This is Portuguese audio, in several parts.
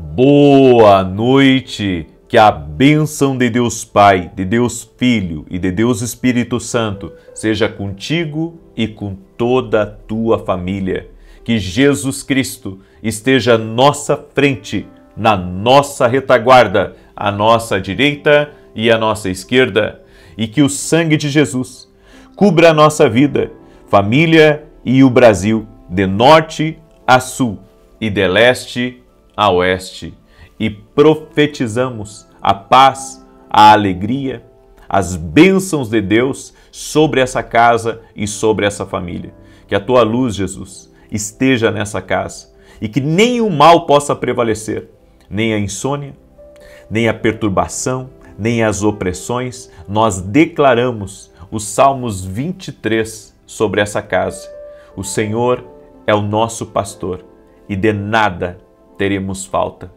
Boa noite! Que a bênção de Deus Pai, de Deus Filho e de Deus Espírito Santo seja contigo e com toda a tua família. Que Jesus Cristo esteja à nossa frente, na nossa retaguarda, à nossa direita e à nossa esquerda. E que o sangue de Jesus cubra a nossa vida, família e o Brasil, de norte a sul e de leste a oeste, e profetizamos a paz, a alegria, as bênçãos de Deus sobre essa casa e sobre essa família. Que a tua luz, Jesus, esteja nessa casa e que nenhum mal possa prevalecer, nem a insônia, nem a perturbação, nem as opressões. Nós declaramos os Salmos 23 sobre essa casa. O Senhor é o nosso pastor e de nada teremos falta.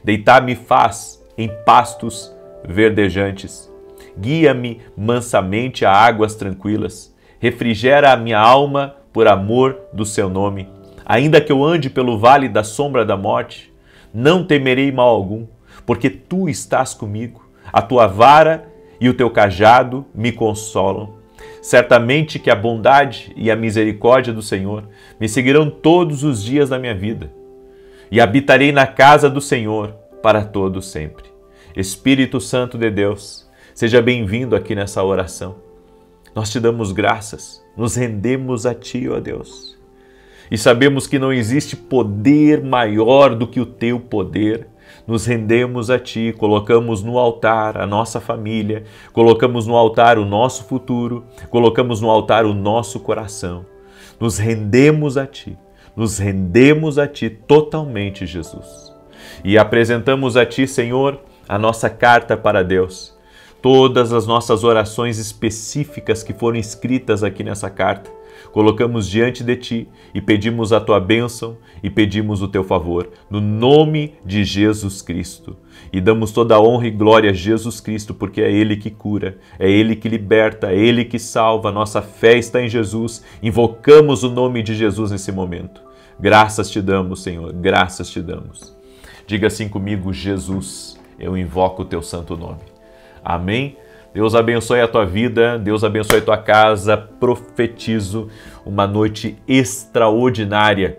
Deitar-me faz em pastos verdejantes. Guia-me mansamente a águas tranquilas. Refrigera a minha alma por amor do seu nome. Ainda que eu ande pelo vale da sombra da morte, não temerei mal algum, porque tu estás comigo. A tua vara e o teu cajado me consolam. Certamente que a bondade e a misericórdia do Senhor me seguirão todos os dias da minha vida, e habitarei na casa do Senhor para todo sempre. Espírito Santo de Deus, seja bem-vindo aqui nessa oração. Nós te damos graças, nos rendemos a Ti, ó Deus, e sabemos que não existe poder maior do que o Teu poder. Nos rendemos a Ti, colocamos no altar a nossa família, colocamos no altar o nosso futuro, colocamos no altar o nosso coração. Nos rendemos a Ti. Nos rendemos a Ti totalmente, Jesus. E apresentamos a Ti, Senhor, a nossa carta para Deus. Todas as nossas orações específicas que foram escritas aqui nessa carta, colocamos diante de Ti e pedimos a Tua bênção e pedimos o Teu favor, no nome de Jesus Cristo. E damos toda a honra e glória a Jesus Cristo, porque é Ele que cura, é Ele que liberta, é Ele que salva. Nossa fé está em Jesus. Invocamos o nome de Jesus nesse momento. Graças Te damos, Senhor, graças Te damos. Diga assim comigo: Jesus, eu invoco o Teu santo nome. Amém? Deus abençoe a tua vida, Deus abençoe a tua casa. Profetizo uma noite extraordinária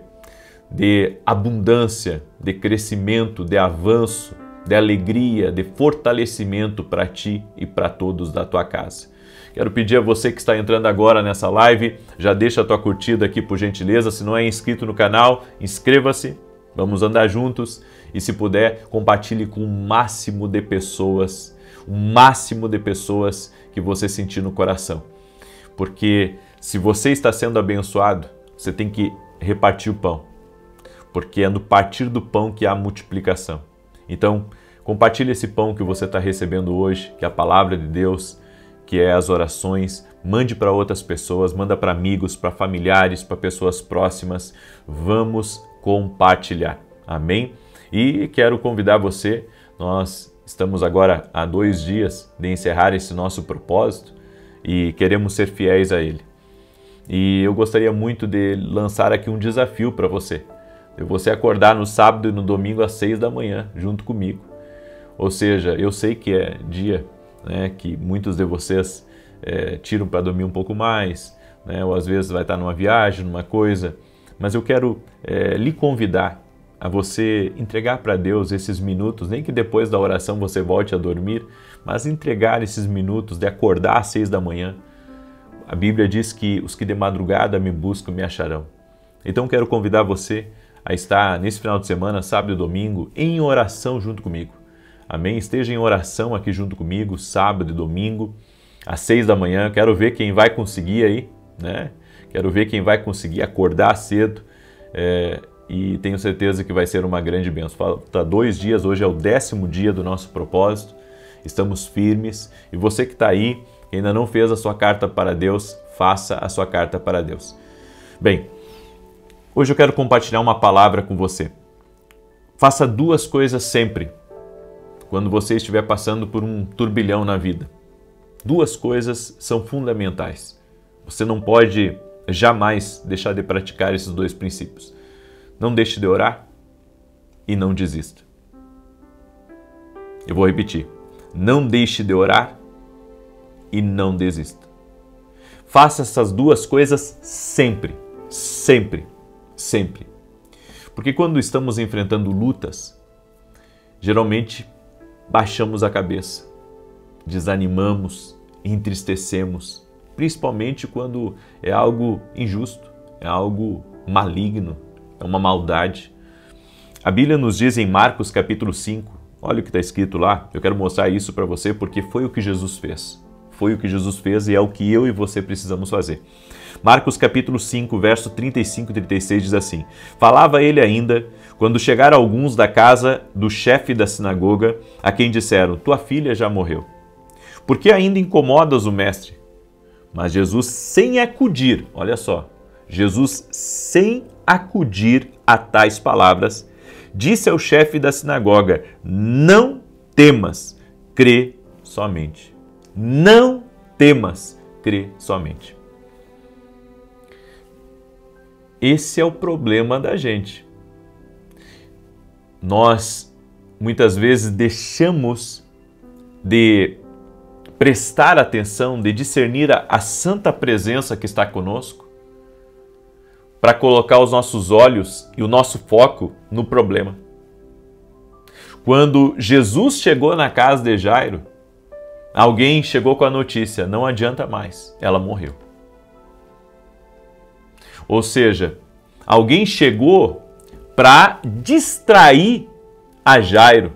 de abundância, de crescimento, de avanço, de alegria, de fortalecimento para ti e para todos da tua casa. Quero pedir a você que está entrando agora nessa live, já deixa a tua curtida aqui por gentileza. Se não é inscrito no canal, inscreva-se, vamos andar juntos. E se puder, compartilhe com o máximo de pessoas, que você sentir no coração. Porque se você está sendo abençoado, você tem que repartir o pão. Porque é no partir do pão que há multiplicação. Então, compartilhe esse pão que você está recebendo hoje, que é a palavra de Deus, que é as orações. Mande para outras pessoas, manda para amigos, para familiares, para pessoas próximas. Vamos compartilhar. Amém? E quero convidar você, nós estamos agora há 2 dias de encerrar esse nosso propósito e queremos ser fiéis a ele. E eu gostaria muito de lançar aqui um desafio para você. De você acordar no sábado e no domingo às 6 da manhã, junto comigo. Ou seja, eu sei que é dia, né, que muitos de vocês tiram para dormir um pouco mais, né, ou às vezes vai estar numa viagem, numa coisa, mas eu quero lhe convidar a você entregar para Deus esses minutos, nem que depois da oração você volte a dormir, mas entregar esses minutos de acordar às 6 da manhã. A Bíblia diz que os que de madrugada me buscam me acharão. Então quero convidar você a estar nesse final de semana, sábado e domingo, em oração junto comigo. Amém? Esteja em oração aqui junto comigo, sábado e domingo, às 6 da manhã. Quero ver quem vai conseguir aí, né? Quero ver quem vai conseguir acordar cedo. E tenho certeza que vai ser uma grande bênção. Falta 2 dias, hoje é o 10º dia do nosso propósito, estamos firmes. E você que está aí, que ainda não fez a sua carta para Deus, faça a sua carta para Deus. Bem, hoje eu quero compartilhar uma palavra com você. Faça 2 coisas sempre, quando você estiver passando por um turbilhão na vida. 2 coisas são fundamentais. Você não pode jamais deixar de praticar esses 2 princípios. Não deixe de orar e não desista. Eu vou repetir. Não deixe de orar e não desista. Faça essas duas coisas sempre, sempre, sempre. Porque quando estamos enfrentando lutas, geralmente baixamos a cabeça, desanimamos, entristecemos, principalmente quando é algo injusto, é algo maligno, é uma maldade. A Bíblia nos diz em Marcos capítulo 5, olha o que está escrito lá, eu quero mostrar isso para você porque foi o que Jesus fez. Foi o que Jesus fez e é o que eu e você precisamos fazer. Marcos capítulo 5, verso 35 e 36 diz assim: Falava ele ainda, quando chegaram alguns da casa do chefe da sinagoga, a quem disseram, tua filha já morreu. Por que ainda incomodas o mestre? Mas Jesus, sem acudir, olha só, Jesus, sem acudir a tais palavras, disse ao chefe da sinagoga, não temas, crê somente. Não temas, crê somente. Esse é o problema da gente. Nós, muitas vezes, deixamos de prestar atenção, de discernir a santa presença que está conosco, para colocar os nossos olhos e o nosso foco no problema. Quando Jesus chegou na casa de Jairo, alguém chegou com a notícia, não adianta mais, ela morreu. Ou seja, alguém chegou para distrair a Jairo.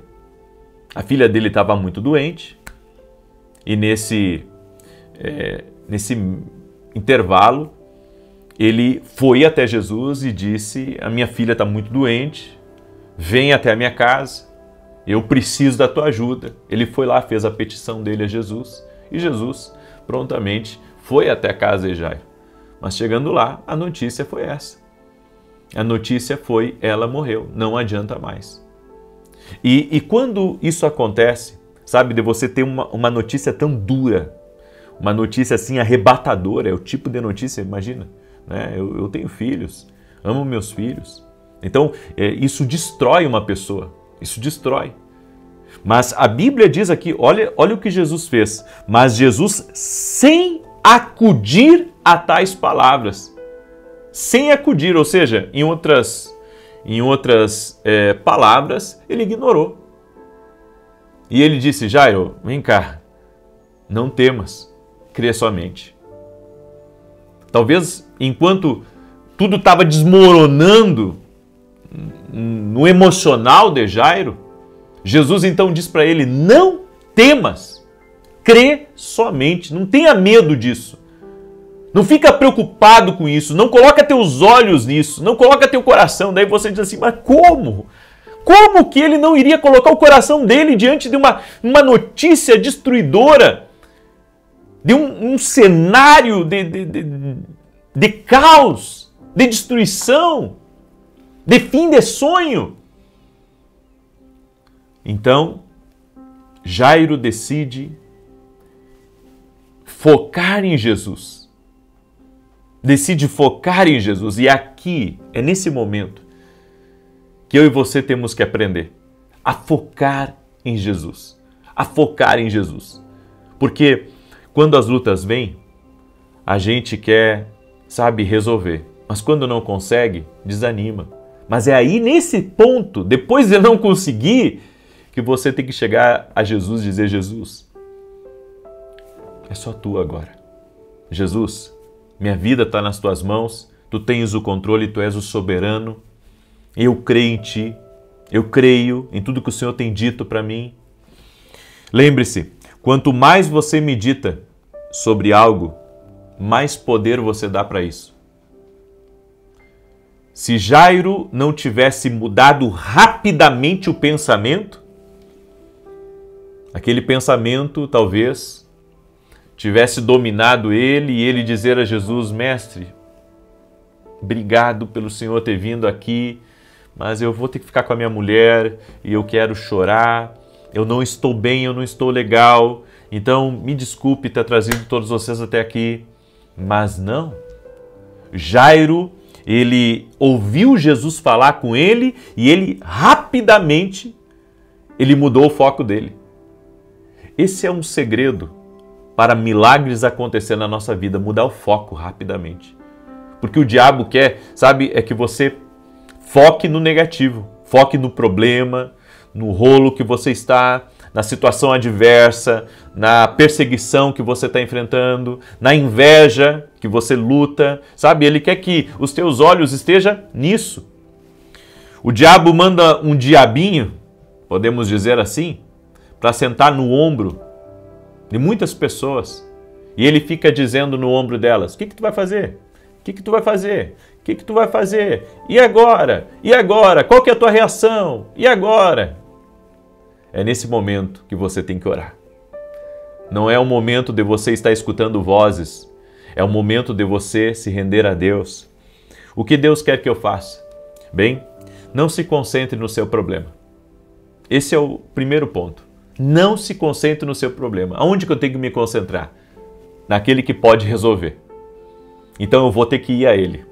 A filha dele estava muito doente e nesse intervalo ele foi até Jesus e disse, a minha filha está muito doente, vem até a minha casa, eu preciso da tua ajuda. Ele foi lá, fez a petição dele a Jesus e Jesus prontamente foi até a casa de Jairo. Mas chegando lá, a notícia foi essa. A notícia foi, ela morreu, não adianta mais. E quando isso acontece, sabe, de você ter uma notícia tão dura, uma notícia assim arrebatadora, é o tipo de notícia, imagina, né? Eu tenho filhos, amo meus filhos. Então, isso destrói uma pessoa, isso destrói. Mas a Bíblia diz aqui, olha o que Jesus fez. Mas Jesus, sem acudir a tais palavras, sem acudir, ou seja, em outras palavras, ele ignorou. E ele disse, Jairo, vem cá, não temas, crê somente. Talvez enquanto tudo estava desmoronando no emocional de Jairo, Jesus então diz para ele, não temas, crê somente, não tenha medo disso. Não fica preocupado com isso, não coloca teus olhos nisso, não coloca teu coração. Daí você diz assim, mas como? Como que ele não iria colocar o coração dele diante de uma notícia destruidora, de um cenário de caos, de destruição, de fim de sonho? Então, Jairo decide focar em Jesus. Decide focar em Jesus. E aqui, é nesse momento, que eu e você temos que aprender a focar em Jesus. A focar em Jesus. Porque quando as lutas vêm, a gente quer, sabe, resolver. Mas quando não consegue, desanima. Mas é aí, nesse ponto, depois de não conseguir, que você tem que chegar a Jesus e dizer, Jesus, é só tu agora. Jesus, minha vida está nas tuas mãos, tu tens o controle, tu és o soberano. Eu creio em ti, eu creio em tudo que o Senhor tem dito para mim. Lembre-se, quanto mais você medita sobre algo, mais poder você dá para isso. Se Jairo não tivesse mudado rapidamente o pensamento, aquele pensamento talvez tivesse dominado ele e ele dizer a Jesus, mestre, obrigado pelo Senhor ter vindo aqui, mas eu vou ter que ficar com a minha mulher e eu quero chorar, eu não estou bem, eu não estou legal, então me desculpe ter trazido todos vocês até aqui. Mas não, Jairo, ele ouviu Jesus falar com ele e ele rapidamente mudou o foco dele. Esse é um segredo para milagres acontecer na nossa vida, mudar o foco rapidamente. Porque o diabo quer, sabe, é que você foque no negativo, foque no problema, no rolo que você está, na situação adversa, na perseguição que você está enfrentando, na inveja que você luta, sabe? Ele quer que os teus olhos estejam nisso. O diabo manda um diabinho, podemos dizer assim, para sentar no ombro de muitas pessoas. E ele fica dizendo no ombro delas, o que tu vai fazer? O que tu vai fazer? O que tu vai fazer? E agora? E agora? Qual que é a tua reação? E agora? É nesse momento que você tem que orar. Não é o momento de você estar escutando vozes. É o momento de você se render a Deus. O que Deus quer que eu faça? Bem, não se concentre no seu problema. Esse é o primeiro ponto. Não se concentre no seu problema. Aonde que eu tenho que me concentrar? Naquele que pode resolver. Então eu vou ter que ir a Ele.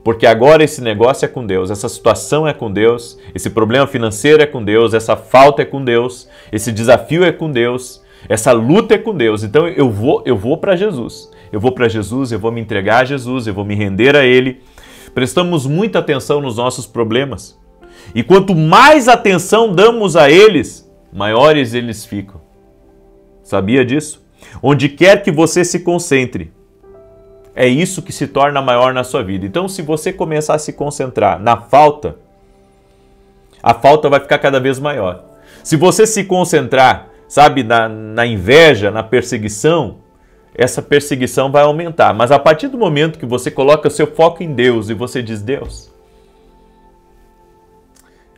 Porque agora esse negócio é com Deus, essa situação é com Deus, esse problema financeiro é com Deus, essa falta é com Deus, esse desafio é com Deus, essa luta é com Deus. Então eu vou para Jesus. Eu vou para Jesus, eu vou me entregar a Jesus, eu vou me render a Ele. Prestamos muita atenção nos nossos problemas. E quanto mais atenção damos a eles, maiores eles ficam. Sabia disso? Onde quer que você se concentre, é isso que se torna maior na sua vida. Então, se você começar a se concentrar na falta, a falta vai ficar cada vez maior. Se você se concentrar, sabe, na inveja, na perseguição, essa perseguição vai aumentar. Mas a partir do momento que você coloca o seu foco em Deus e você diz, Deus,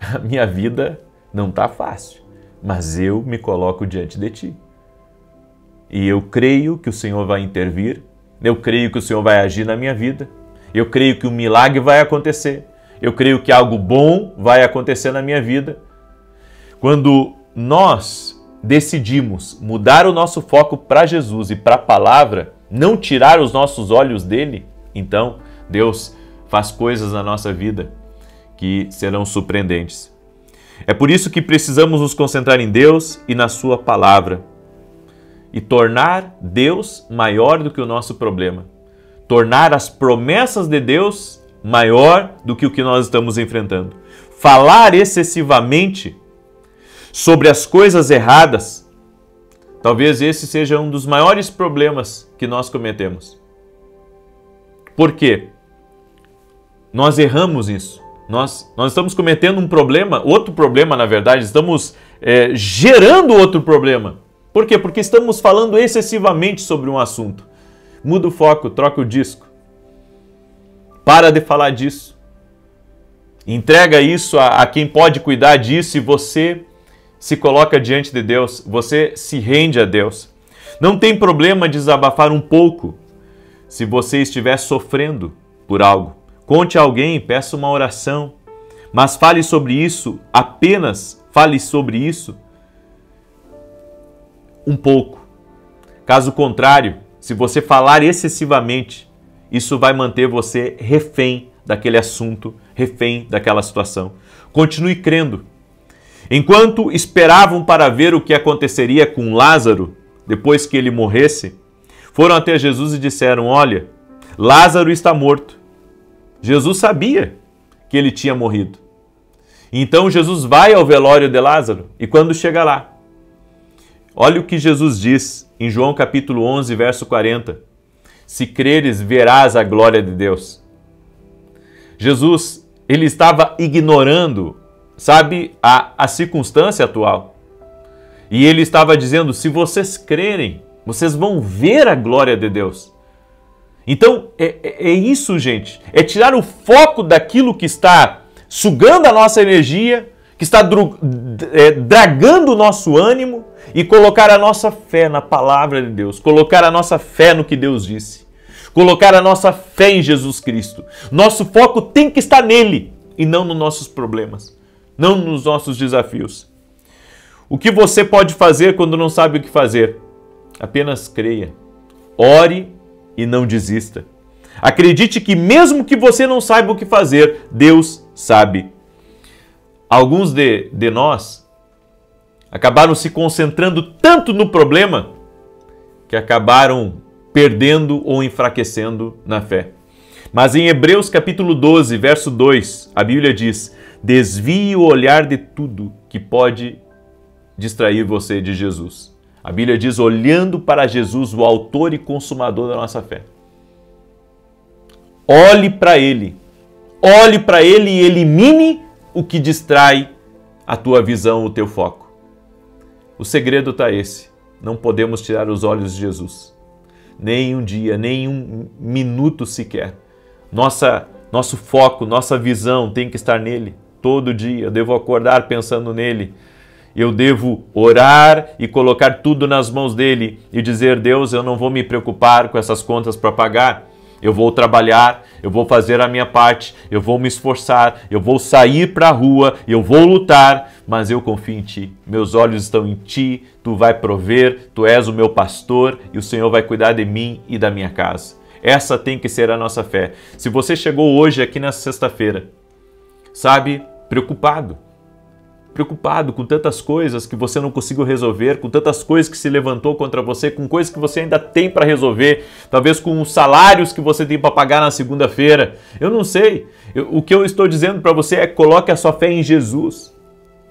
a minha vida não está fácil, mas eu me coloco diante de Ti. E eu creio que o Senhor vai intervir, eu creio que o Senhor vai agir na minha vida, eu creio que um milagre vai acontecer, eu creio que algo bom vai acontecer na minha vida. Quando nós decidimos mudar o nosso foco para Jesus e para a palavra, não tirar os nossos olhos dele, então Deus faz coisas na nossa vida que serão surpreendentes. É por isso que precisamos nos concentrar em Deus e na sua palavra e tornar Deus maior do que o nosso problema. Tornar as promessas de Deus maior do que o que nós estamos enfrentando. Falar excessivamente sobre as coisas erradas, talvez esse seja um dos maiores problemas que nós cometemos. Por quê? Nós erramos isso. Nós estamos cometendo um problema, outro problema na verdade, estamos gerando outro problema. Por quê? Porque estamos falando excessivamente sobre um assunto. Muda o foco, troca o disco. Para de falar disso. Entrega isso a quem pode cuidar disso e você se coloca diante de Deus, você se rende a Deus. Não tem problema desabafar um pouco se você estiver sofrendo por algo. Conte a alguém, peça uma oração, mas fale sobre isso, apenas fale sobre isso um pouco. Caso contrário, se você falar excessivamente, isso vai manter você refém daquele assunto, refém daquela situação. Continue crendo. Enquanto esperavam para ver o que aconteceria com Lázaro depois que ele morresse, foram até Jesus e disseram, olha, Lázaro está morto. Jesus sabia que ele tinha morrido. Então Jesus vai ao velório de Lázaro e quando chega lá, olha o que Jesus diz em João capítulo 11, verso 40. Se creres, verás a glória de Deus. Jesus, ele estava ignorando, sabe, a circunstância atual. E ele estava dizendo, se vocês crerem, vocês vão ver a glória de Deus. Então, é isso, gente. É tirar o foco daquilo que está sugando a nossa energia, que está dragando o nosso ânimo e colocar a nossa fé na palavra de Deus, colocar a nossa fé no que Deus disse, colocar a nossa fé em Jesus Cristo. Nosso foco tem que estar nele e não nos nossos problemas, não nos nossos desafios. O que você pode fazer quando não sabe o que fazer? Apenas creia, ore e não desista. Acredite que mesmo que você não saiba o que fazer, Deus sabe. Alguns de nós acabaram se concentrando tanto no problema que acabaram perdendo ou enfraquecendo na fé. Mas em Hebreus capítulo 12, verso 2, a Bíblia diz: desvie o olhar de tudo que pode distrair você de Jesus. A Bíblia diz: olhando para Jesus, o autor e consumador da nossa fé. Olhe para Ele e elimine o que distrai a tua visão, o teu foco. O segredo está esse: não podemos tirar os olhos de Jesus. Nem um dia, nem um minuto sequer. Nosso foco, nossa visão tem que estar nele. Todo dia eu devo acordar pensando nele. Eu devo orar e colocar tudo nas mãos dele e dizer: Deus, eu não vou me preocupar com essas contas para pagar. Eu vou trabalhar, eu vou fazer a minha parte, eu vou me esforçar, eu vou sair para a rua, eu vou lutar, mas eu confio em Ti. Meus olhos estão em Ti, Tu vai prover, Tu és o meu pastor e o Senhor vai cuidar de mim e da minha casa. Essa tem que ser a nossa fé. Se você chegou hoje aqui nessa sexta-feira, sabe, preocupado com tantas coisas que você não conseguiu resolver, com tantas coisas que se levantou contra você, com coisas que você ainda tem para resolver, talvez com os salários que você tem para pagar na segunda-feira. Eu não sei. O que eu estou dizendo para você é: coloque a sua fé em Jesus.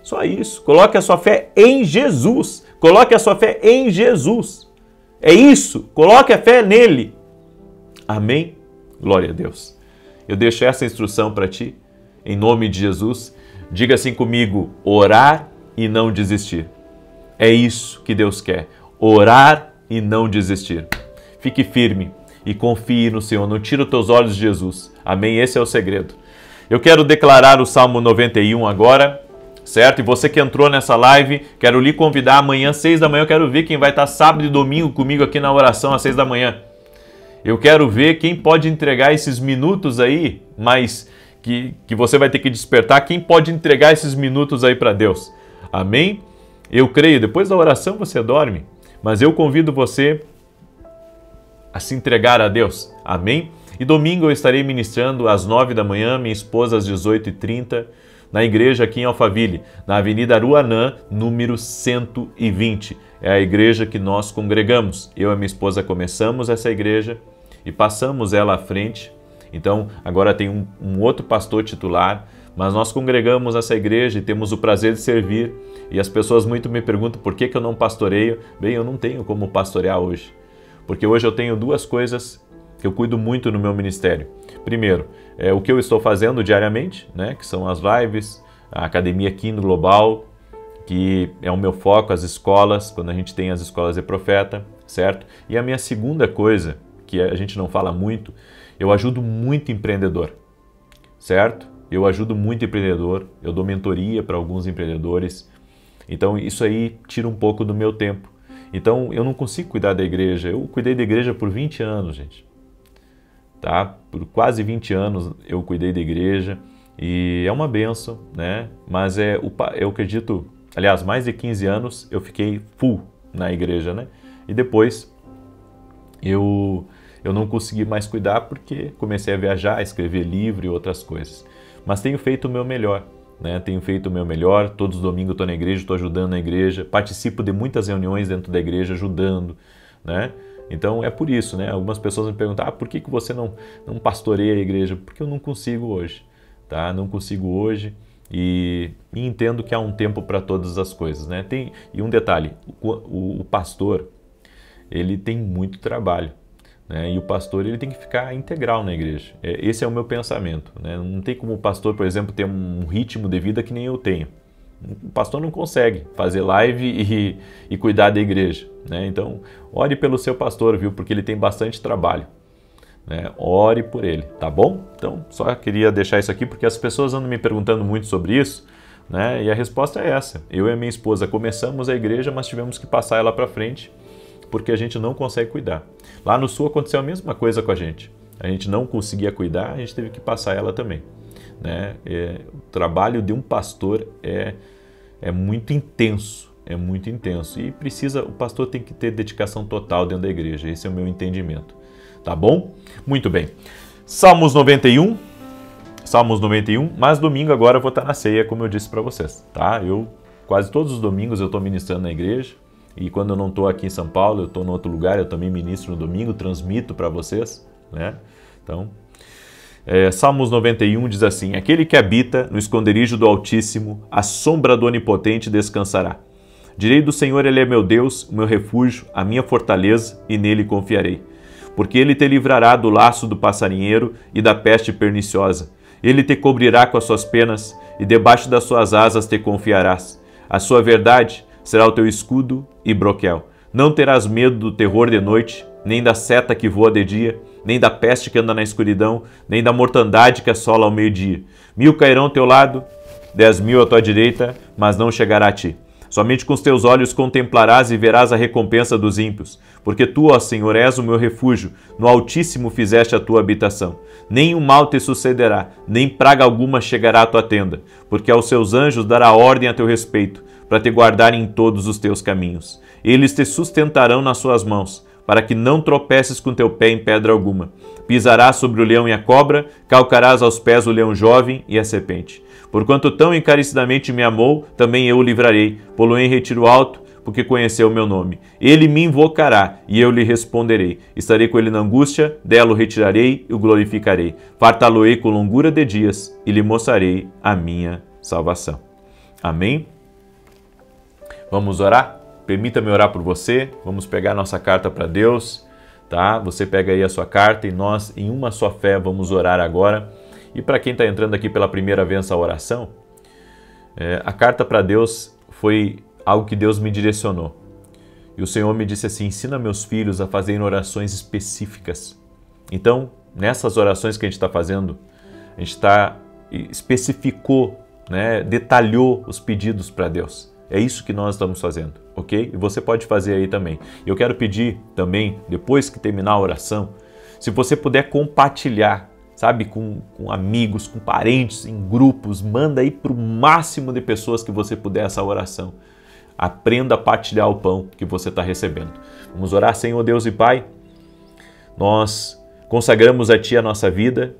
Só isso. Coloque a sua fé em Jesus. Coloque a sua fé em Jesus. É isso. Coloque a fé nele. Amém? Glória a Deus. Eu deixo essa instrução para ti, em nome de Jesus. Diga assim comigo: orar e não desistir. É isso que Deus quer. Orar e não desistir. Fique firme e confie no Senhor. Não tira os teus olhos de Jesus. Amém? Esse é o segredo. Eu quero declarar o Salmo 91 agora, certo? E você que entrou nessa live, quero lhe convidar amanhã, 6 da manhã. Eu quero ver quem vai estar sábado e domingo comigo aqui na oração às 6 da manhã. Eu quero ver quem pode entregar esses minutos aí, mas que você vai ter que despertar. Quem pode entregar esses minutos aí para Deus? Amém? Eu creio, depois da oração você dorme, mas eu convido você a se entregar a Deus. Amém? E domingo eu estarei ministrando às 9 da manhã, minha esposa às 18h30, na igreja aqui em Alphaville, na Avenida Aruanã, número 120. É a igreja que nós congregamos. Eu e minha esposa começamos essa igreja e passamos ela à frente. Então, agora tem um outro pastor titular, mas nós congregamos essa igreja e temos o prazer de servir. E as pessoas muito me perguntam por que eu não pastoreio. Bem, eu não tenho como pastorear hoje, porque hoje eu tenho duas coisas que eu cuido muito no meu ministério. Primeiro, é o que eu estou fazendo diariamente, né, que são as lives, a Academia Kingdom Global, que é o meu foco, as escolas, quando a gente tem as escolas de profeta, certo? E a minha segunda coisa, que a gente não fala muito, eu ajudo muito empreendedor, certo? Eu ajudo muito empreendedor, eu dou mentoria para alguns empreendedores, então isso aí tira um pouco do meu tempo. Então eu não consigo cuidar da igreja, eu cuidei da igreja por 20 anos, gente. Tá? Por quase 20 anos eu cuidei da igreja e é uma bênção, né? Mas eu acredito, aliás, mais de 15 anos eu fiquei full na igreja, né? E depois eu não consegui mais cuidar porque comecei a viajar, a escrever livro e outras coisas. Mas tenho feito o meu melhor, né? Tenho feito o meu melhor, todos os domingos estou na igreja, estou ajudando na igreja, participo de muitas reuniões dentro da igreja ajudando, né? Então é por isso, né? Algumas pessoas me perguntam: por que você não pastoreia a igreja? Porque eu não consigo hoje, tá? Não consigo hoje e entendo que há um tempo para todas as coisas, né? E um detalhe, o pastor, ele tem muito trabalho, né? E o pastor, ele tem que ficar integral na igreja. Esse é o meu pensamento, né? Não tem como o pastor, por exemplo, ter um ritmo de vida que nem eu tenho. O pastor não consegue fazer live e cuidar da igreja, né? Então, ore pelo seu pastor, viu? Porque ele tem bastante trabalho, né? Ore por ele, tá bom? Então, só queria deixar isso aqui porque as pessoas andam me perguntando muito sobre isso, né? E a resposta é essa. Eu e a minha esposa começamos a igreja, mas tivemos que passar ela para frente porque a gente não consegue cuidar. Lá no Sul aconteceu a mesma coisa com a gente. A gente não conseguia cuidar, a gente teve que passar ela também, né? O trabalho de um pastor é muito intenso e o pastor tem que ter dedicação total dentro da igreja. Esse é o meu entendimento, tá bom? Muito bem. Salmos 91, mas domingo agora eu vou estar na ceia, como eu disse para vocês, tá? Quase todos os domingos eu estou ministrando na igreja, e quando eu não estou aqui em São Paulo, eu estou em outro lugar, eu também ministro no domingo, transmito para vocês, né? Então, Salmos 91 diz assim: aquele que habita no esconderijo do Altíssimo, à sombra do Onipotente descansará. Direi do Senhor, ele é meu Deus, o meu refúgio, a minha fortaleza, e nele confiarei. Porque ele te livrará do laço do passarinheiro e da peste perniciosa. Ele te cobrirá com as suas penas, e debaixo das suas asas te confiarás. A sua verdade será o teu escudo e broquel. Não terás medo do terror de noite, nem da seta que voa de dia, nem da peste que anda na escuridão, nem da mortandade que assola ao meio-dia. 1000 cairão ao teu lado, 10.000 à tua direita, mas não chegará a ti. Somente com os teus olhos contemplarás e verás a recompensa dos ímpios. Porque tu, ó Senhor, és o meu refúgio, no Altíssimo fizeste a tua habitação. Nem o mal te sucederá, nem praga alguma chegará à tua tenda, porque aos seus anjos dará ordem a teu respeito, para te guardarem em todos os teus caminhos. Eles te sustentarão nas suas mãos, para que não tropeces com teu pé em pedra alguma. Pisarás sobre o leão e a cobra, calcarás aos pés o leão jovem e a serpente. Porquanto tão encarecidamente me amou, também eu o livrarei, pô-lo-ei em retiro alto, porque conheceu o meu nome. Ele me invocará, e eu lhe responderei. Estarei com ele na angústia, dela o retirarei e o glorificarei. Fartá-lo-ei com longura de dias, e lhe mostrarei a minha salvação. Amém? Vamos orar? Permita-me orar por você. Vamos pegar nossa carta para Deus, tá? Você pega aí a sua carta e nós, em uma só fé, vamos orar agora. E para quem está entrando aqui pela primeira vez a oração, a carta para Deus foi algo que Deus me direcionou. E o Senhor me disse assim: ensina meus filhos a fazerem orações específicas. Então, nessas orações que a gente está fazendo, a gente especificou, né, detalhou os pedidos para Deus. É isso que nós estamos fazendo, ok? E você pode fazer aí também. Eu quero pedir também, depois que terminar a oração, se você puder compartilhar, sabe, com amigos, com parentes, em grupos, manda aí para o máximo de pessoas que você puder essa oração. Aprenda a partilhar o pão que você está recebendo. Vamos orar. Senhor Deus e Pai, nós consagramos a Ti a nossa vida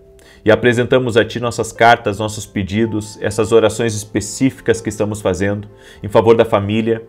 e apresentamos a Ti nossas cartas, nossos pedidos, essas orações específicas que estamos fazendo em favor da família,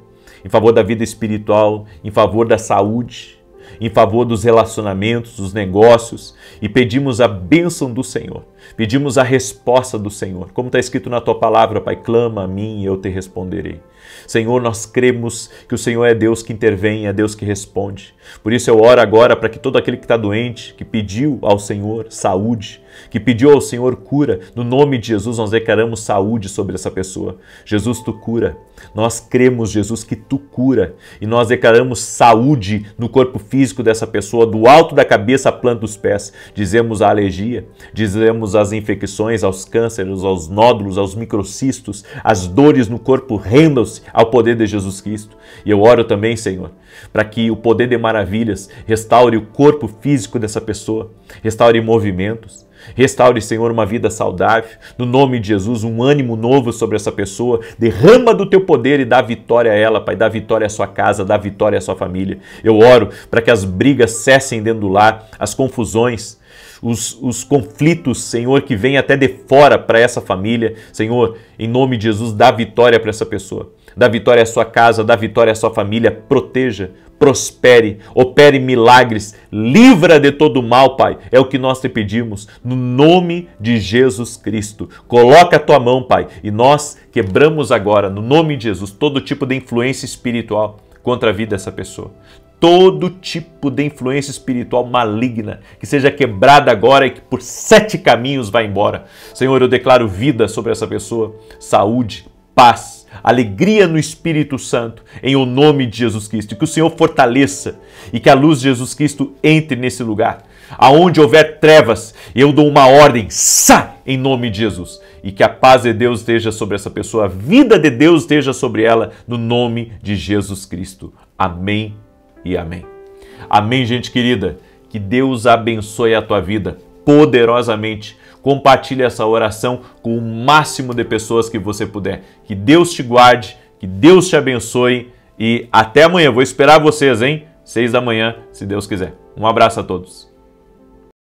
em favor da vida espiritual, em favor da saúde, em favor dos relacionamentos, dos negócios, e pedimos a bênção do Senhor, pedimos a resposta do Senhor. Como está escrito na Tua palavra, Pai, clama a mim e eu te responderei. Senhor, nós cremos que o Senhor é Deus que intervém, é Deus que responde. Por isso eu oro agora para que todo aquele que está doente, que pediu ao Senhor saúde, que pediu ao Senhor cura, no nome de Jesus nós declaramos saúde sobre essa pessoa. Jesus, Tu cura. Nós cremos, Jesus, que Tu cura. E nós declaramos saúde no corpo físico dessa pessoa, do alto da cabeça à planta dos pés. Dizemos a alergia, dizemos as infecções, aos cânceres, aos nódulos, aos microcistos, as dores no corpo, rendam-se ao poder de Jesus Cristo. E eu oro também, Senhor, para que o poder de maravilhas restaure o corpo físico dessa pessoa, restaure movimentos, restaure, Senhor, uma vida saudável, no nome de Jesus, um ânimo novo sobre essa pessoa, derrama do Teu poder e dá vitória a ela, Pai, dá vitória à sua casa, dá vitória à sua família. Eu oro para que as brigas cessem dentro do lar, as confusões, os conflitos, Senhor, que vêm até de fora para essa família. Senhor, em nome de Jesus, dá vitória para essa pessoa, dá vitória à sua casa, dá vitória à sua família, proteja, prospere, opere milagres, livra de todo mal, Pai. É o que nós te pedimos, no nome de Jesus Cristo. Coloca a Tua mão, Pai, e nós quebramos agora, no nome de Jesus, todo tipo de influência espiritual contra a vida dessa pessoa. Todo tipo de influência espiritual maligna, que seja quebrada agora e que por 7 caminhos vá embora. Senhor, eu declaro vida sobre essa pessoa, saúde, paz, alegria no Espírito Santo, em o nome de Jesus Cristo. E que o Senhor fortaleça e que a luz de Jesus Cristo entre nesse lugar. Aonde houver trevas, eu dou uma ordem, sai, em nome de Jesus. E que a paz de Deus esteja sobre essa pessoa, a vida de Deus esteja sobre ela, no nome de Jesus Cristo. Amém e amém. Amém, gente querida. Que Deus abençoe a tua vida poderosamente. Compartilhe essa oração com o máximo de pessoas que você puder. Que Deus te guarde, que Deus te abençoe e até amanhã. Vou esperar vocês, hein? 6 da manhã, se Deus quiser. Um abraço a todos.